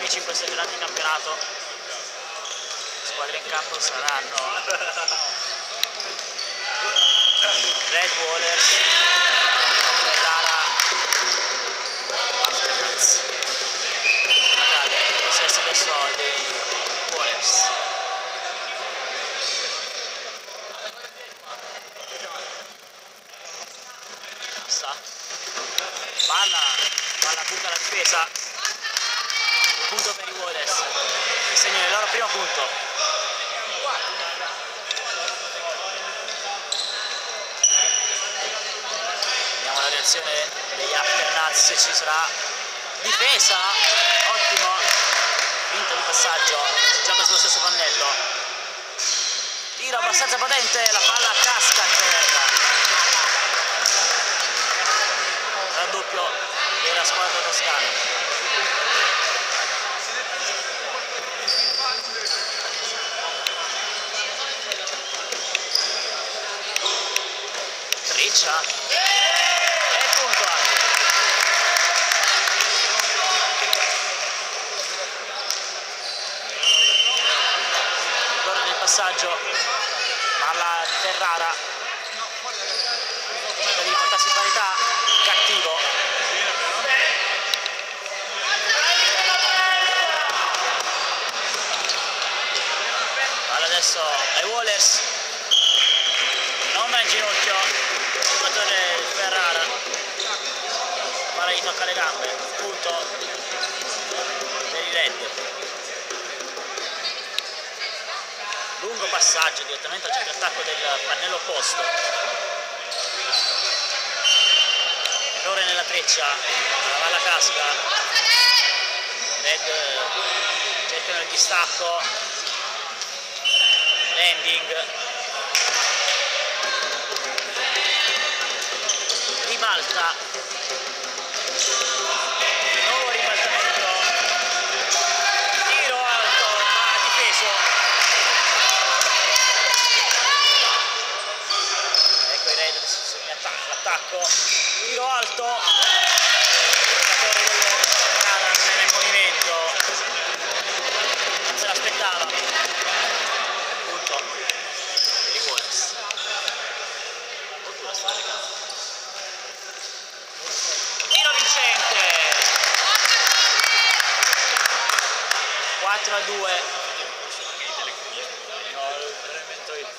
primi 5 stagionati di campionato. Squadre in campo saranno Red Wallers, Ferrara, guardate, possesso adesso dei Wallers. Palla buca la difesa, punto per i Wallers, che segnano il loro primo punto. Vediamo la reazione degli Afternuts, se ci sarà difesa, ottimo, finta di passaggio, si gioca sullo stesso pannello, tiro abbastanza potente, la palla casca a terra. Raddoppio della squadra toscana. Riccia e punto anche. Ricordo del passaggio, palla Ferrara, cerca di portarsi in parità, cattivo. Palla adesso ai Wallers, non va in ginocchio il giocatore Ferrara, palla gli tocca le gambe, punto per i Red. Lungo passaggio direttamente al centro attacco del pannello opposto, errore nella treccia, la palla casca, Red cercano il distacco, landing, ribalta, di nuovo ribaltamento, tiro alto ma difeso. Ecco i Red adesso sono in attacco, tiro alto, il giocatore del Ferrara non era in movimento, non se l'aspettava, punto per i Wallers. Oddio, sta legata. Tiro vincente, 4-2. No, lo invento io.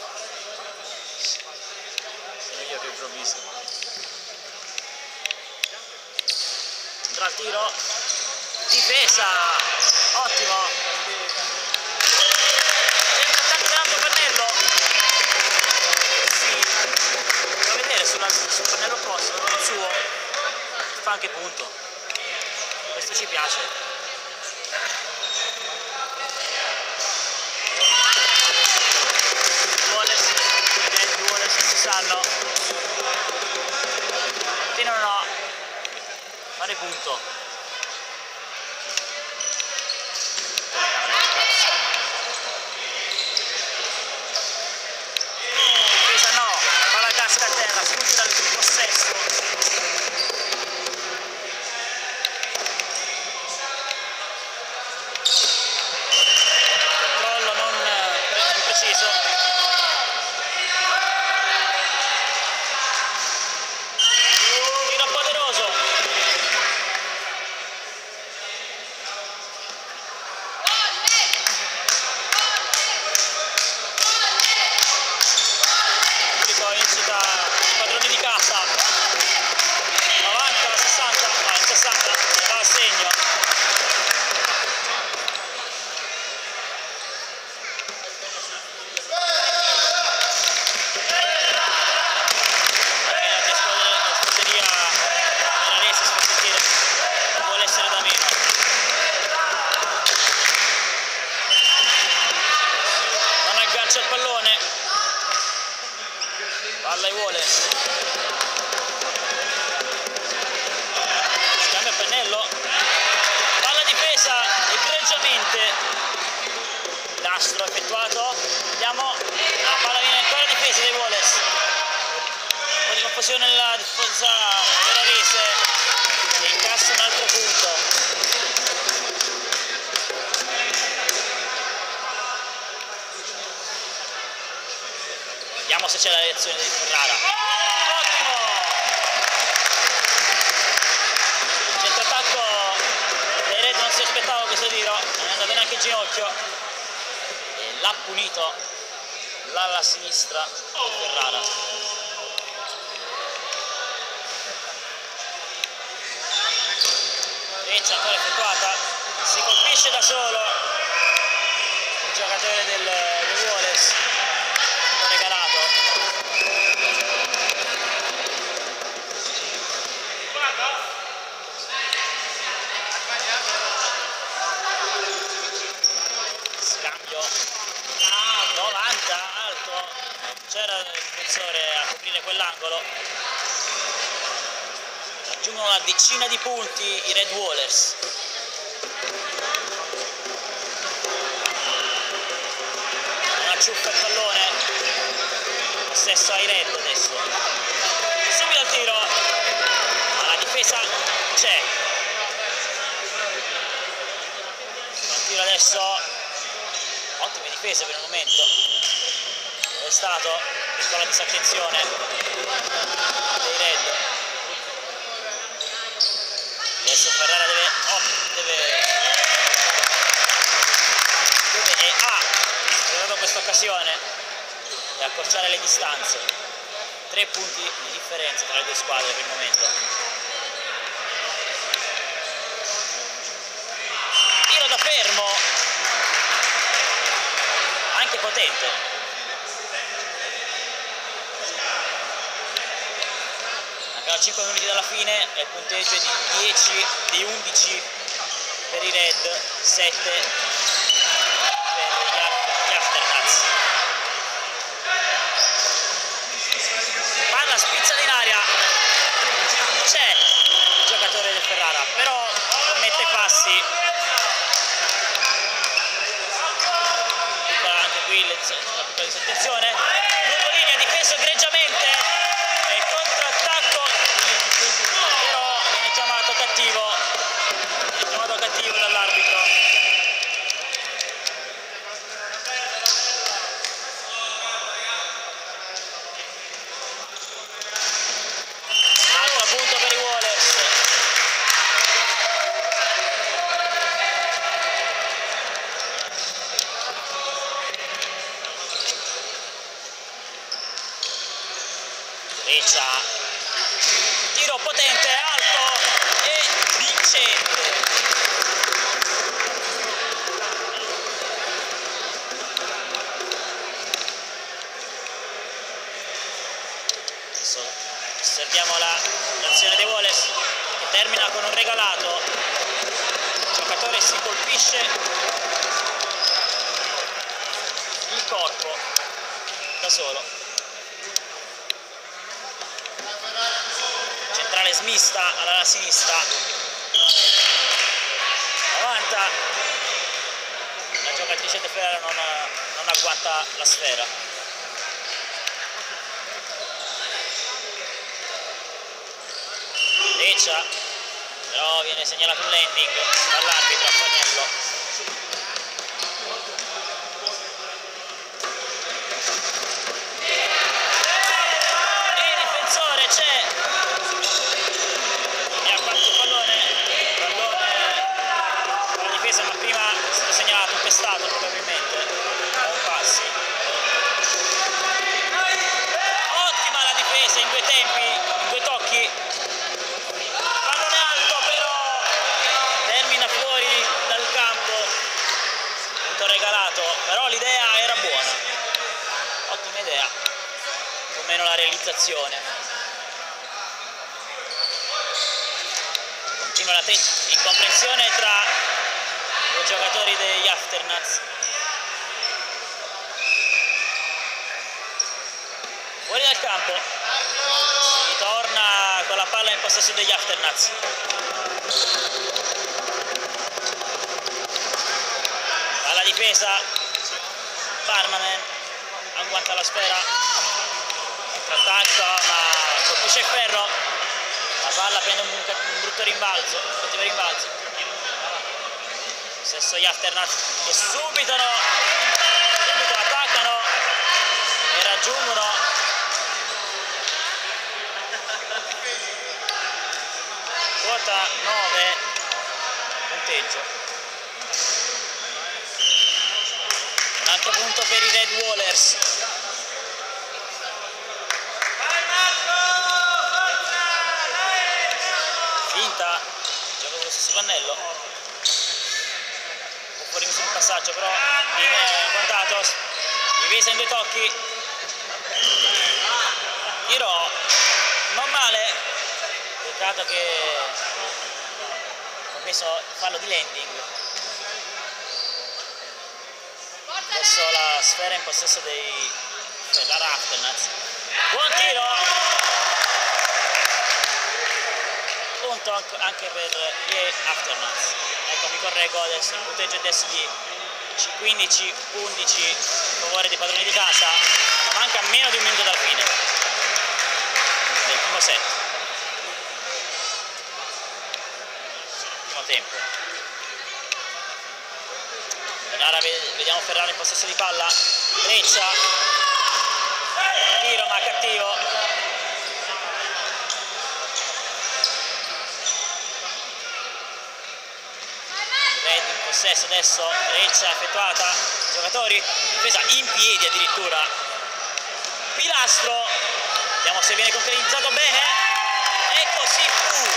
Sono io che improvviso. Entra al tiro, difesa, ottimo. Centro attacco dell'altro pannello. Sì, da vedere sul pannello opposto, non il suo. Fa anche punto, questo ci piace. Wallers si sanno, continuano a fare punto. Difesa no, palla casca a terra, sfugge dal possesso. Tiro poderoso, inizio da padroni di casa, 90, 60, no, in 60 va a segno. Il pallone, palla ai Wallers, scambia il pennello, palla difesa egregiamente, nastro effettuato, vediamo, la palla viene ancora difesa dai Wallers, un po' di confusione nella difesa veronese e incassa un altro punto. vediamo se c'è la reazione di Ferrara. Ottimo! Il centroattacco dei Red non si aspettava questo tiro, non è andato neanche in ginocchio e l'ha punito l'ala sinistra di Ferrara. Freccia ancora effettuata, si colpisce da solo il giocatore del Wallace, regalato. Scambio 90, alto, c'era il difensore a coprire quell'angolo. Raggiungono la decina di punti i Red Wallers. Non acciuffa il pallone, lo stesso ai Red adesso. Subito il tiro, ma la difesa c'è. Il tiro adesso, ottime difese per il momento. È stato piccola disattenzione dei Red. Adesso Ferrara ha sfruttato questa occasione e accorciare le distanze. 3 punti di differenza tra le due squadre per il momento. Tiro da fermo, anche potente. Mancano 5 minuti dalla fine e il punteggio è di 11 per i Red, 7 per gli Afternuts. Palla spizzata in aria, c'è il giocatore del Ferrara, però commette passi. Anche qui la piccola disattenzione. Lungolinea difeso egregiamente e contrattacco, però viene chiamato cattivo dall'arbitro. Altro punto per i Wallace. Freccia, tiro potente, alto e vincente. Adesso osserviamo l'azione dei Wallace che termina con un regalato. Il giocatore si colpisce il corpo da solo. Centrale smista alla sinistra, 90, la giocatrice De Ferrara non agguanta la sfera. Freccia, però viene segnalato un landing dall'arbitro a Fagnello. C'è, mi ha fatto il pallone alla difesa, ma prima è stato segnalato un pestato probabilmente, un passi. Ottima la difesa in 2 tempi, in 2 tocchi. Pallone alto, però termina fuori dal campo, punto regalato, però l'idea era buona, ottima idea, un po' meno la realizzazione. Continua la incomprensione tra i giocatori degli Afternuts. Fuori dal campo, si torna con la palla in possesso degli Afternuts. Alla difesa, Barmanen agguanta la sfera, contrattacco ma colpisce il ferro. La palla prende un brutto rimbalzo, un cattivo rimbalzo. Stesso gli Afternuts che subito attaccano e raggiungono riprendere punteggio. Un altro punto per i Red Wallers. Finta, gioca sullo stesso pannello, può fuori misura il passaggio, però viene contato, difesa in 2 tocchi, tiro non male, peccato che ha commesso fallo di landing. Adesso la sfera è in possesso dei Ferrara Aftermath. Buon tiro! Punto anche per gli Aftermath. Ecco, mi correggo adesso, il punteggio è adesso di 15-11 in favore dei padroni di casa, ma manca meno di un minuto dalla fine del primo set, primo tempo. Ferrara, vediamo Ferrara in possesso di palla, Breccia, tiro ma cattivo. In possesso adesso, Breccia effettuata, giocatori, difesa in piedi addirittura, Pilastro, vediamo se viene concretizzato bene, e così fu.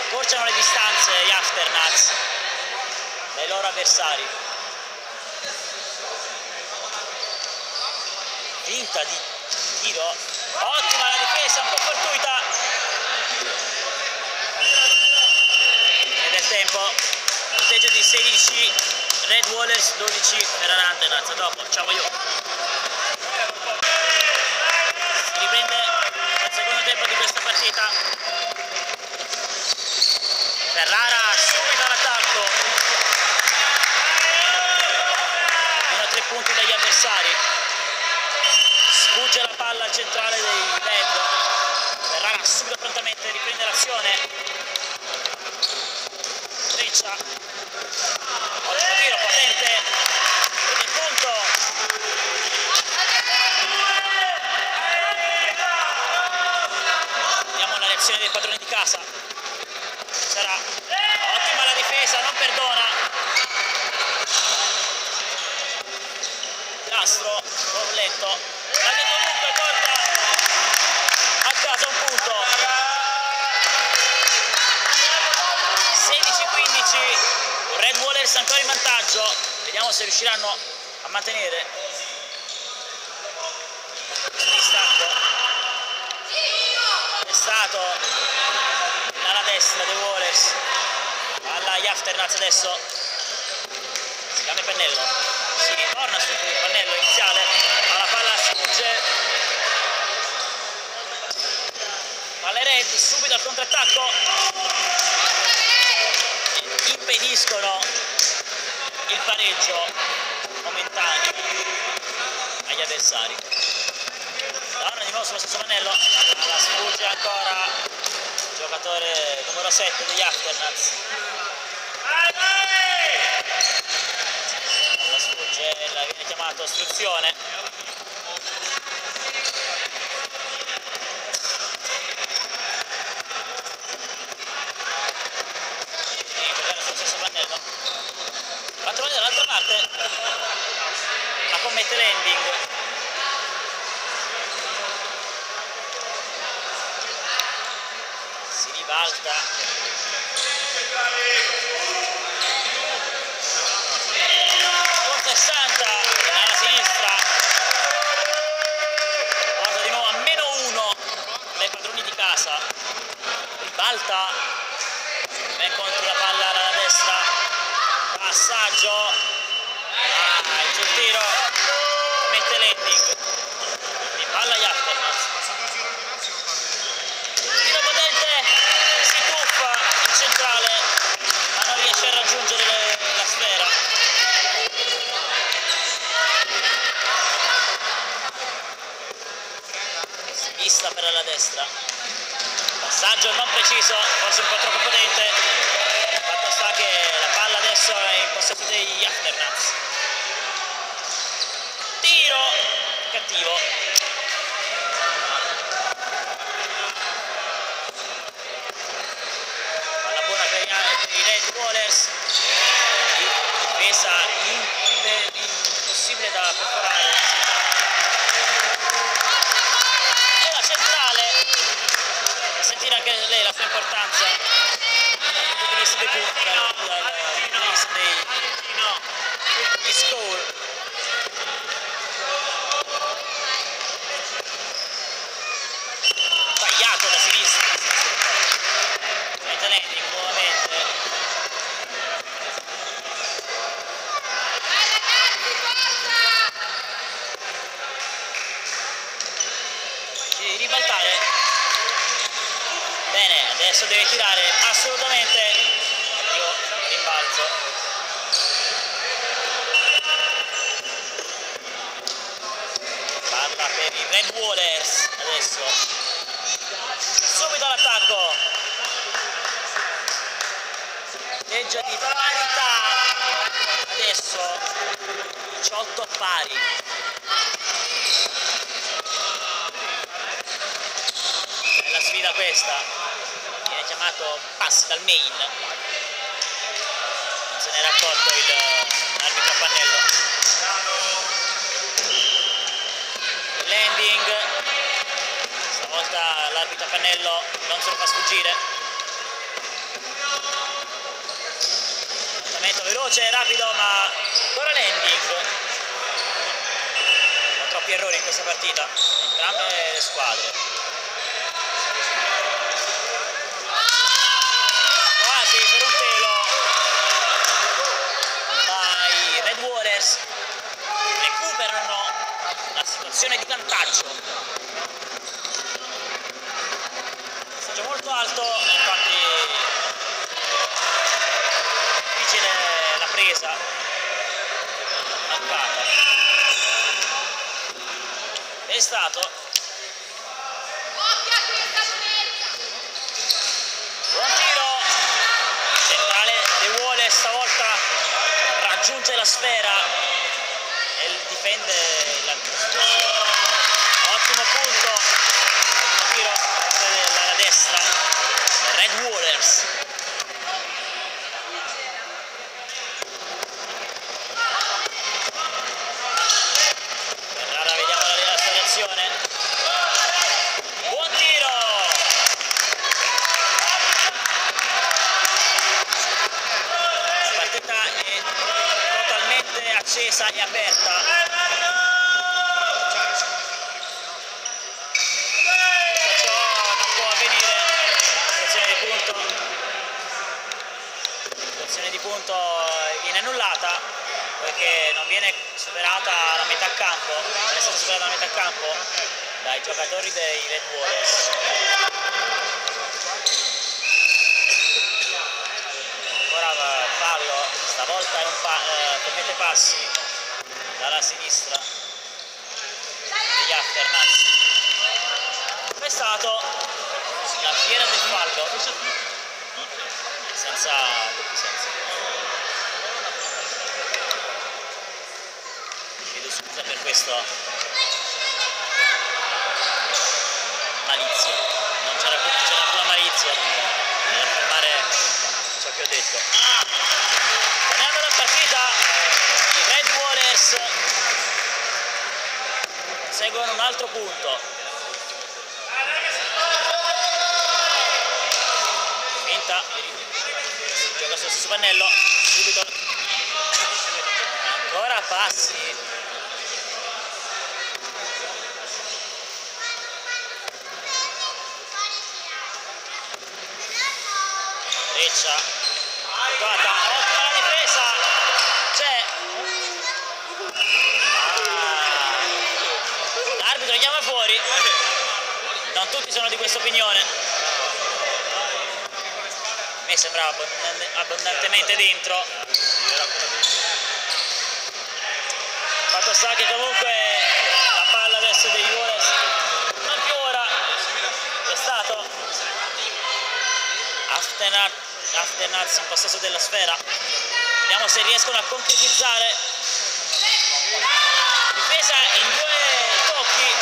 Accorciano le distanze gli Aftermath dai loro avversari. Finta di tiro, ottima la difesa, un po' fortuita. Del tempo, punteggio di 16 Red Wallers, 12 Ferrara Aftermath. Dopo, ciao io. Si riprende al secondo tempo di questa partita. Ferrara subito all'attacco. Meno a 3 punti dagli avversari. Sfugge la palla al centrale dei Red. Ferrara subito prontamente riprende l'azione. Ottimo tiro potente ed il punto. Vediamo la reazione dei padroni di casa. Sarà ottima la difesa, non perdona. Nastro, un po' lento, la detenuta e porta a casa un punto. 16-15, Red Wallers ancora in vantaggio, vediamo se riusciranno a mantenere il distacco. È stato dalla destra dei Wallers, alla Aftermath adesso, si cambia il pannello, si ritorna sul pannello iniziale, ma la palla sfugge, palla Red subito al contrattacco. Impediscono il pareggio momentaneo agli avversari. Torna di nuovo sullo stesso pannello, la sfugge ancora il giocatore numero 7 degli Aftermath. La sfugge, la viene chiamato ostruzione. Dall'altra parte la commette landing. Si ribalta, con 60 alla sinistra, porta di nuovo a -1 dai padroni di casa. Ribalta, va incontro la palla alla destra, passaggio, il tiro, mette landing, di palla agli Aftermath. Tiro potente, si tuffa in centrale, ma non riesce a raggiungere la sfera. Vista per la destra, passaggio non preciso, forse un po' troppo potente. Fatto sta che la palla adesso è in possesso degli Aftermath. Tiro cattivo. Wallers, difesa impossibile da perforare, e la centrale, a sentire anche lei la sua importanza dal punto di vista dei punti, dal punto di vista dei score. Sbagliato da sinistra, Landing nuovamente, di ribaltare. Bene, adesso deve tirare assolutamente. Io rimbalzo. Parla per i Red Wallers adesso. Subito all'attacco. Legge di parità. Adesso 18 a pari. Bella sfida questa. Viene chiamato pass dal main. Non se n'era accorto l'arbitro a pannello. Landing. Stavolta l'arbitro a pannello non se lo fa sfuggire. Trattamento veloce, rapido, ma ancora Landing. Ho troppi errori in questa partita, entrambe le squadre. Quasi per un pelo, ma i Red Wallers recuperano la situazione di vantaggio. È molto alto, infatti difficile la presa, mancata. È stato buon tiro, centrale dei Wallers stavolta raggiunge la sfera e difende la ottimo punto, ottimo tiro dalla destra, Red Wallers. Ora vediamo la sua reazione. Buon tiro! La partita è totalmente accesa e aperta. Di punto viene annullata perché non viene superata la metà campo, non è stata superata la metà campo dai giocatori dei Red Wallers. Ancora fallo, stavolta è commette passi dalla sinistra degli Aftermath. È stato la fiera del fallo senza doppi sensi. Chiedo scusa per questo. Malizia. Non c'era più la malizia per affermare ciò che ho detto. Tornando alla partita, i Red Wallers seguono un altro punto. Finta. Gioca sullo stesso pannello, subito ancora passi, Breccia, guarda, ottima la difesa, c'è l'arbitro chiama fuori, non tutti sono di questa opinione. A me sembrava abbondantemente dentro. Fatto sta che comunque la palla adesso dei Wallers non più ora. È stato Aftermath in possesso della sfera. Vediamo se riescono a concretizzare. Difesa in 2 tocchi,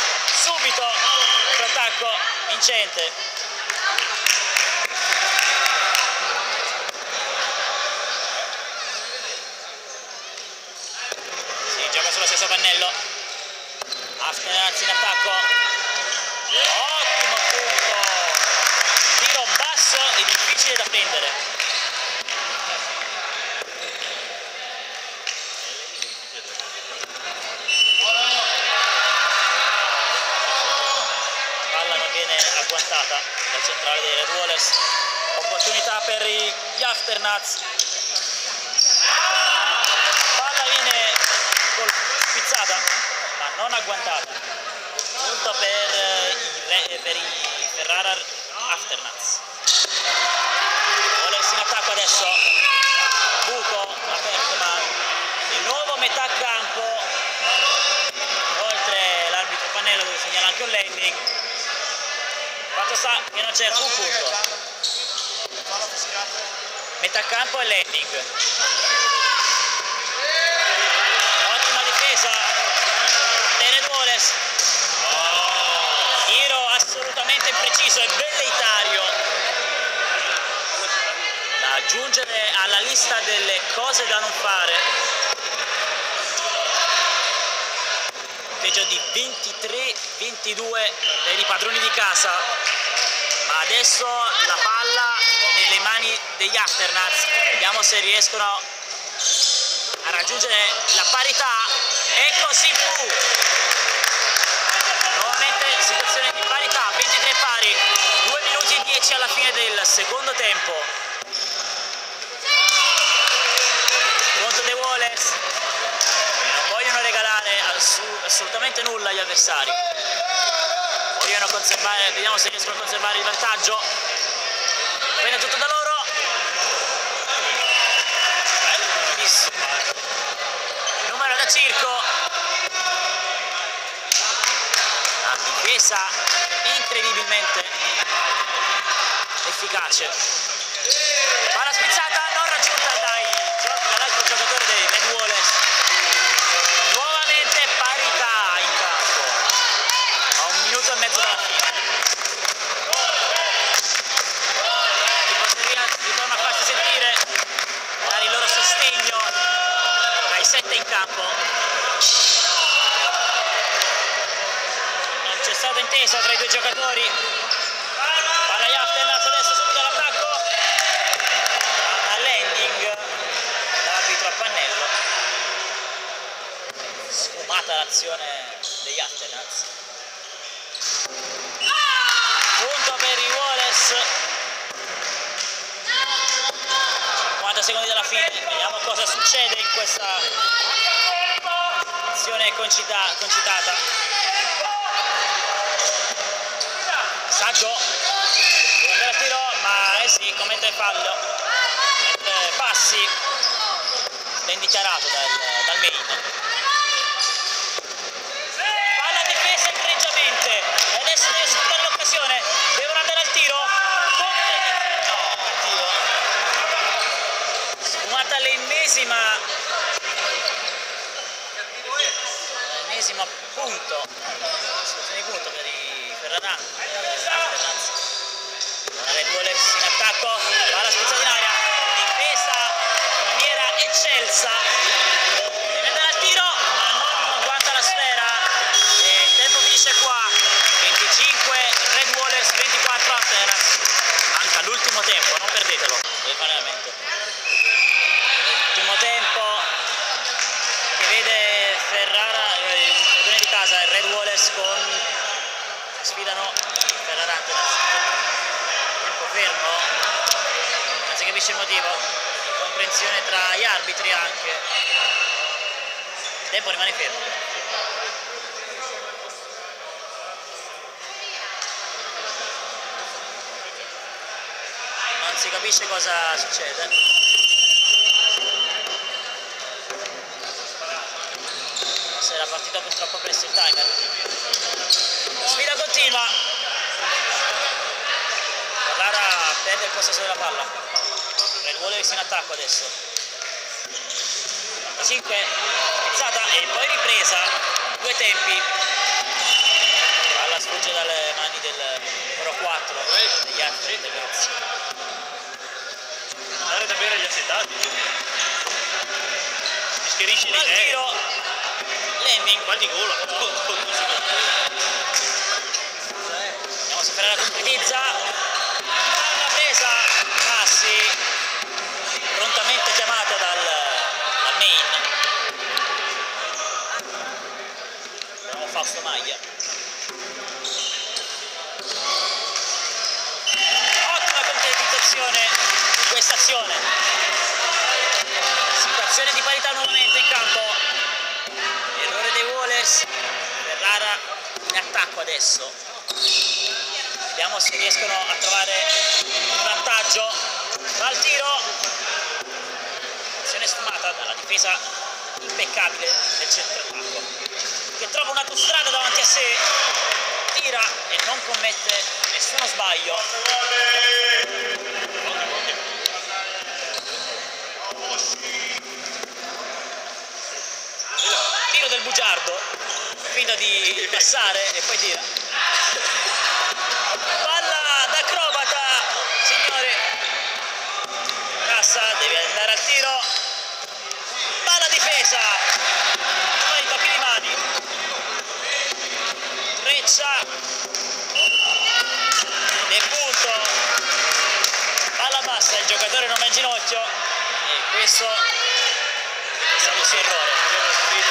subito contrattacco vincente. per gli Afternuts. Palla viene spizzata ma non agguantata. Punto per i Ferrara Afternuts. Wallace in attacco adesso. Buco aperto ma di nuovo metà campo. Oltre l'arbitro Pannello dove segnala anche un landing. Fatto sta che non c'è alcun punto. Metà campo e landing. Ottima difesa Red Wallace. Tiro assolutamente preciso e velleitario da aggiungere alla lista delle cose da non fare. Punteggio di 23-22 per i padroni di casa, ma adesso la palla nelle mani degli Afternuts. Vediamo se riescono a raggiungere la parità e così fu. Nuovamente situazione di parità, 23 pari, 2 minuti e 10 alla fine del secondo tempo. Conto dei Wallace, non vogliono regalare assolutamente nulla agli avversari, vogliono conservare, vediamo se riescono a conservare il vantaggio. Bene tutto da loro. Numero da circo. La difesa incredibilmente efficace. Palla spizzata non raggiunta dall'altro giocatore dei Red Wallace. Nuovamente parità in campo a 1 minuto e mezzo dalla fine. Ritorno a farsi sentire, dare il loro sostegno ai 7 in campo. Non c'è stata intesa tra i due giocatori. Palla gli Afternuts adesso subito all'attacco. Una landing dall'arbitro a Pannello. Sfumata l'azione degli Afternuts. Punto per i Wallace. 50 secondi dalla fine, vediamo cosa succede in questa azione concitata. Saggio, prende il tiro, ma sì, commette il fallo. Passi, ben dichiarato dal main. Palla difesa egregiamente, e adesso deve sfruttare l'occasione, devono andare al tiro. No, cattivo. Sfumata l'ennesimo punto, situazione di punto per i Ferrara. Red Wallace in attacco, palla spizzata in aria, difesa in maniera eccelsa, deve andare al tiro ma non guarda la sfera e il tempo finisce qua. 25 Red Wallace, 24 Afternuts. Manca l'ultimo tempo, non perdetelo, veramente. L'ultimo tempo che vede Ferrara, il padrone di casa, il Red Wallace sfidano i Ferrara Afternuts. Tempo fermo, non si capisce il motivo, incomprensione tra gli arbitri anche. Il tempo rimane fermo. Non si capisce cosa succede. Se la partita purtroppo presso il timer. La sfida continua. Ferrara perde il possesso della palla. Red Wallace in attacco adesso. 45, pizzata e poi ripresa. 2 tempi. Palla sfugge dalle mani del numero 4 degli altri ragazzi. Andare da bere gli assetati. Ti schierisci Il tiro. Landing. Mal di gola. Andiamo se Ferrara concretizza. La presa. Passi. Prontamente chiamata dal main. Abbiamo Fausto Maglia. Ottima concretizzazione questa azione. Situazione di parità nuovamente in campo. Errore dei Wallers. Ferrara in attacco adesso. Vediamo se riescono a trovare un vantaggio. Va al tiro. Azione sfumata dalla difesa impeccabile del centro attacco, che trova un'autostrada davanti a sé, tira e non commette nessuno sbaglio. Tiro del bugiardo, finta di passare e poi tira. Palla d'acrobata, signori. Cassa, deve andare al tiro. Palla difesa. Poi tocchi di mani. Treccia. E punto. Palla bassa, il giocatore non va in ginocchio. E questo è stato il suo errore. Le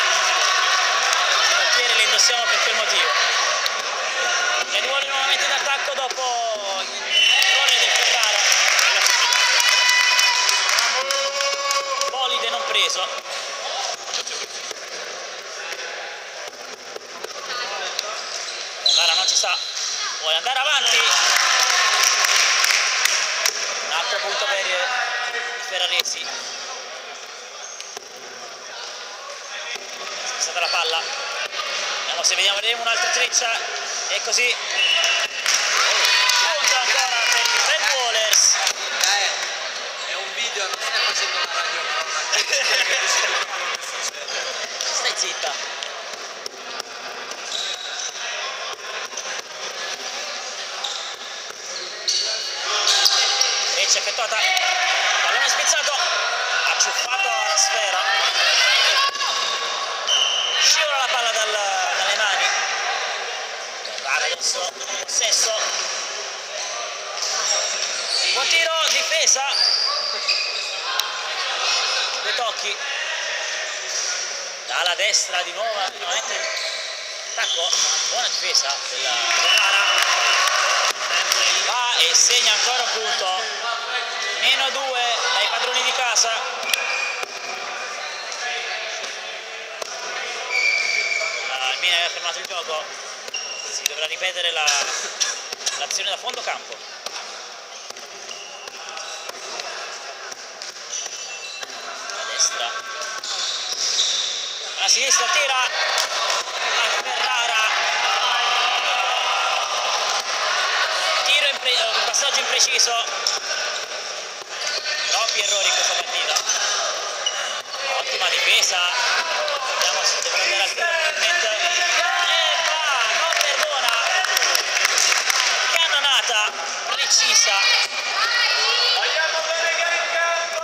ginocchiere le indossiamo per quel motivo. E rivuole nuovamente in attacco dopo l'errore del Ferrara. Bolide non preso. Ferrara non ci sta, vuole andare avanti. Un altro punto per i ferraresi. Spostata la palla. Vediamo se vedremo un'altra treccia. E così. Punto ancora per i Red Wallers. È un video, non stiamo facendo una radio. Stai zitta. Treccia effettuata. Pallone spezzato. Acciuffato alla sfera. Scivola la palla dalle mani. Ferrara adesso possesso. Buon tiro, difesa. Due tocchi. Dalla destra di nuovo. Attacco. Buona difesa della Ferrara. Va e segna ancora un punto. -2 dai padroni di casa. Il Milan aveva fermato il gioco. Si dovrà ripetere l'azione da fondo campo. A destra. A sinistra tira. A Ferrara. Passaggio impreciso. Troppi errori in questa partita. Ottima difesa. Vediamo se deve andare al tiro finalmente. E va, non perdona. Cannonata precisa. Vogliamo bene che è in campo!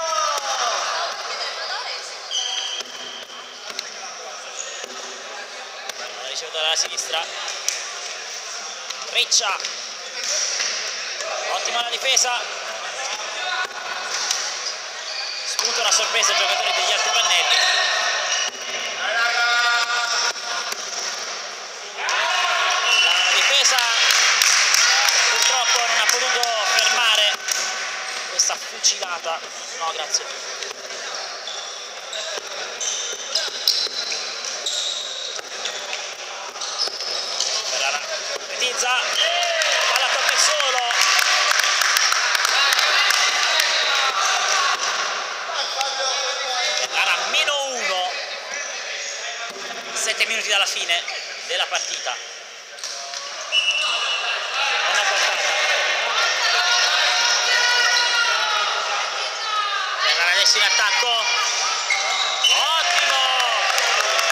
La ricevuta dalla sinistra. Treccia. Ottima la difesa. Spunta una sorpresa ai giocatori degli altri pannelli. La difesa purtroppo non ha potuto fermare questa fucilata. No, grazie. Ferrara petizza. Palla tocca il solo. Ferrara -1. 7 minuti dalla fine della partita. Buona portata. Ferrara adesso in attacco. Ottimo!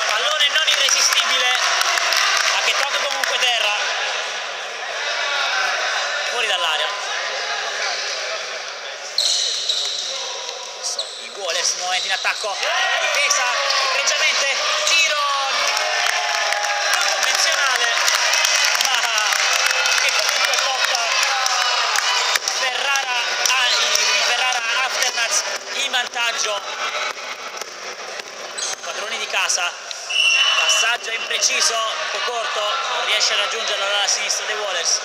Pallone non irresistibile, ma che tocca comunque terra. Fuori dall'area. I Wallers nuovamente in attacco. Difesa, egregiamente, tiro non convenzionale, ma che comunque porta Ferrara Aftermath in vantaggio. Padroni di casa. Passaggio impreciso, un po' corto, non riesce a raggiungerlo dalla sinistra dei Wallers.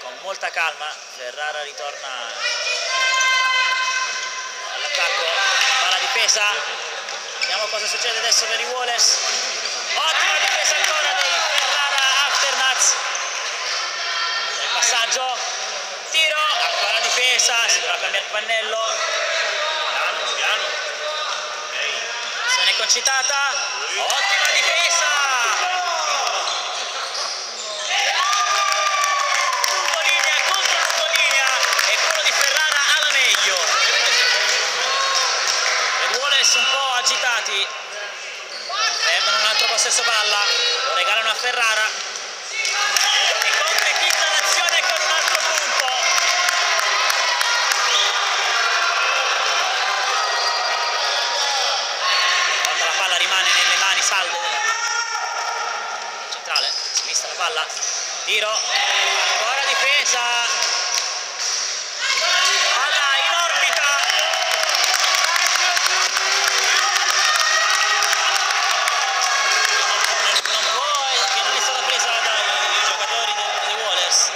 Con molto molta calma. Ferrara ritorna all'attacco, palla difesa, vediamo cosa succede adesso per i Wallers. Ottima difesa ancora dei Ferrara Aftermath. Il passaggio, tiro, ancora difesa, si dovrà cambiare il pannello. Piano. Azione concitata, ottima difesa. Lungolinea contro lungolinea e quello di Ferrara alla meglio. I Wallers un po' agitati, perdono un altro possesso palla, lo regalano a Ferrara e concretizza l'azione con un altro punto. La palla rimane nelle mani salde centrale, sinistra la palla, tiro, ancora difesa, palla in orbita, che non è stata presa dai giocatori dei Wallers.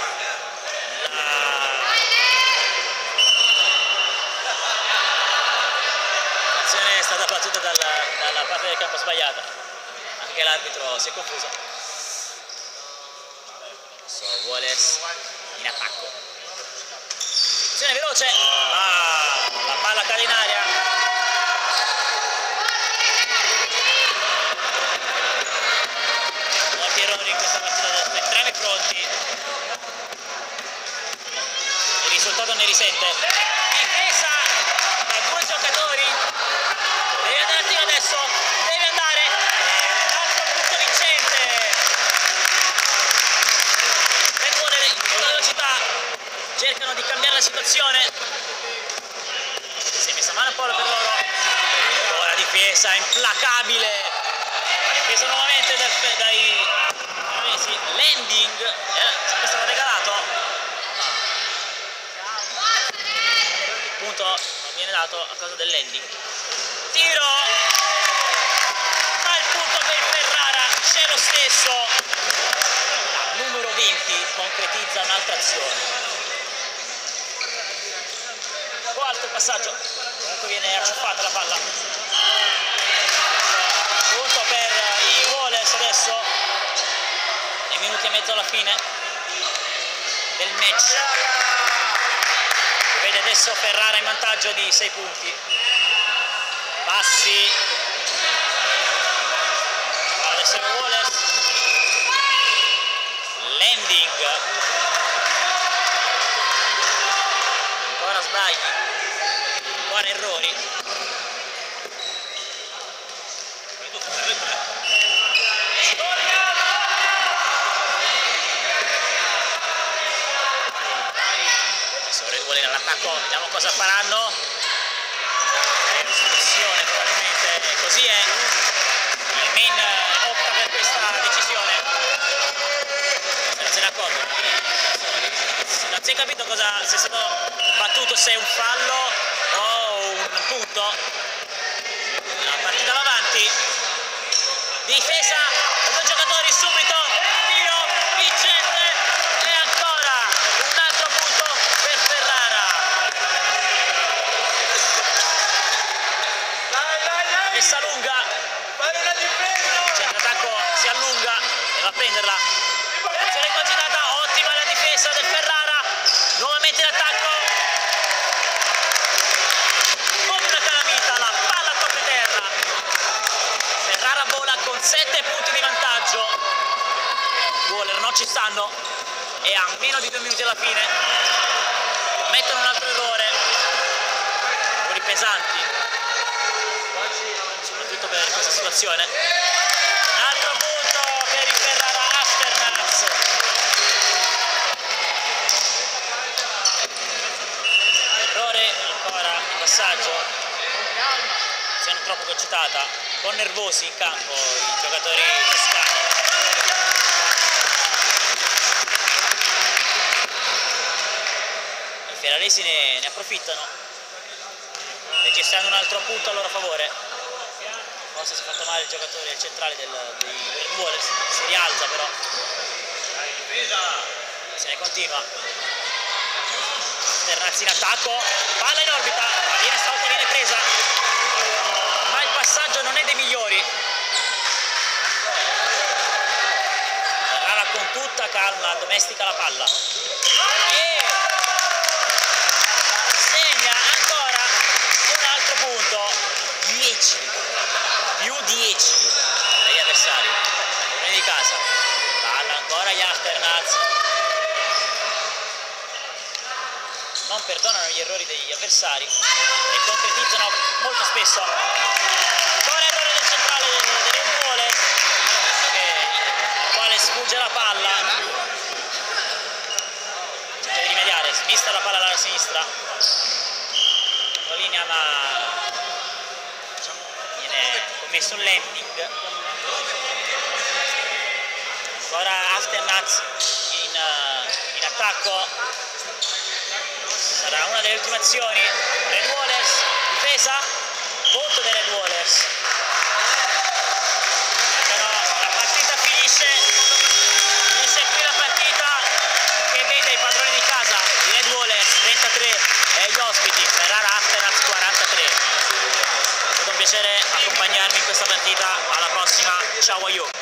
L'azione è stata battuta dalla parte del campo sbagliata, anche l'arbitro si è confuso. Wallers in attacco, azione veloce, ma la palla cade in aria. Molti errori in questa partita, entrambi pronti, il risultato ne risente. Difesa da due giocatori, deve andare attivo adesso, deve andare, un altro punto vincente per Wallers. In velocità cercano di cambiare la situazione, si è messa mano a palla per loro, ora difesa implacabile, difesa nuovamente dai landing, sempre stato regalato, il punto non viene dato a causa del landing, tiro, ma il punto per Ferrara c'è lo stesso, la numero 20 concretizza un'altra azione. Un po' alto il passaggio, comunque viene acciuffata la palla, punto per i Wallers adesso, nei minuti e mezzo alla fine del match. Vede adesso Ferrara in vantaggio di 6 punti, passi, adesso i Wallers, landing, ancora sbagli, ancora errori, adesso i Wallers all'attacco, vediamo cosa faranno, discussione probabilmente, così è, il main opta per questa decisione, non se ne accorge, non si è capito cosa, se è stato battuto, se è un fallo o un punto. La partita va avanti, difesa da due giocatori subito, tiro vincente e ancora un altro punto per Ferrara. Messa lunga, il centro-attacco si allunga e va a prenderla, azione concitata, ottima la difesa del Ferrara, nuovamente l'attacco, come una calamita, la palla tocca terra, Ferrara vola con 7 punti di vantaggio, Waller non ci stanno e a meno di 2 minuti alla fine mettono un altro errore, errori pesanti, soprattutto per questa situazione. Un altro punto per il Ferrara Aftermath. Errore ancora il passaggio, azione troppo concitata, un po' nervosi in campo i giocatori toscani. I ferraresi ne approfittano, registrando un altro punto a loro favore. Forse si è fatto male il giocatore centrale dei Wallers, si rialza però, se ne continua. Alternazzi in attacco, palla in orbita, stavolta viene presa, ma il passaggio non è dei migliori. Ferrara con tutta calma domestica la palla e segna ancora un altro punto, 10 più 10 degli avversari di casa. Palla ancora gli Alternaz, non perdonano gli errori degli avversari e concretizzano molto spesso. Ancora errore del centrale del Red Bullers, quale sfugge la palla, cerca di rimediare, smista la palla alla sinistra, linea ma viene commesso un landing. Ancora Alternaz in attacco, sarà una delle ultime azioni. Red Bullers, difesa, voto dei Red Bullers. La partita finisce, finisce qui la partita che vede i padroni di casa, i Red Bullers 33 e gli ospiti Ferrara Alternaz 43. È stato un piacere accompagnarvi in questa partita, alla prossima, ciao a you.